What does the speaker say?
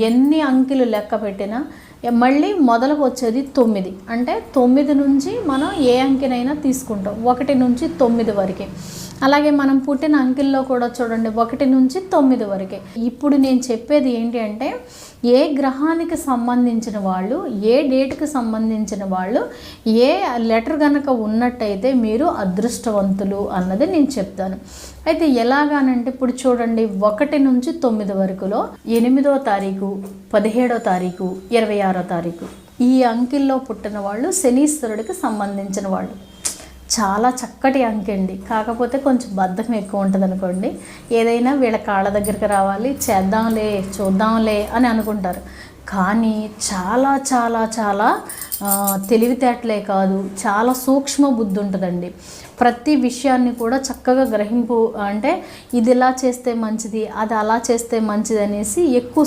ఎన్ని అంకెలు లెక్క పెట్టినా మళ్ళీ మొదలకు వచ్చేది 9. అంటే 9 నుంచి మనం ఏ అంకెనైనా తీసుకుంటాం, 1 నుంచి 9 వరకే. అలాగే మనం పుట్టిన అంకెల్లో కూడా చూడండి 1 నుంచి 9 వరకే. ఇప్పుడు నేను చెప్పేది ఏంటి అంటే, ఏ గ్రహానికి సంబంధించిన వాళ్ళు, ఏ డేట్కి సంబంధించిన వాళ్ళు, ఏ లెటర్ కనుక ఉన్నట్టయితే మీరు అదృష్టవంతులు అన్నది నేను చెప్తాను. అయితే ఎలాగానంటే ఇప్పుడు చూడండి 1 నుంచి 9 వరకులో 8వ తారీఖు, 17వ తారీఖు, 26వ తారీఖు ఈ అంకెల్లో పుట్టిన వాళ్ళు శనీశ్వరుడికి సంబంధించిన వాళ్ళు. చాలా చక్కటి అంకె అండి. కాకపోతే కొంచెం బద్ధకం ఎక్కువ ఉంటుంది అనుకోండి. ఏదైనా వీళ్ళ కాళ్ళ దగ్గరికి రావాలి, చేద్దాంలే చూద్దాంలే అని అనుకుంటారు. కానీ చాలా చాలా చాలా తెలివితేటలే కాదు, చాలా సూక్ష్మ బుద్ధి ఉంటుందండి. ప్రతి విషయాన్ని కూడా చక్కగా గ్రహింపు, అంటే ఇది ఇలా చేస్తే మంచిది, అది అలా చేస్తే మంచిది అనేసి ఎక్కువ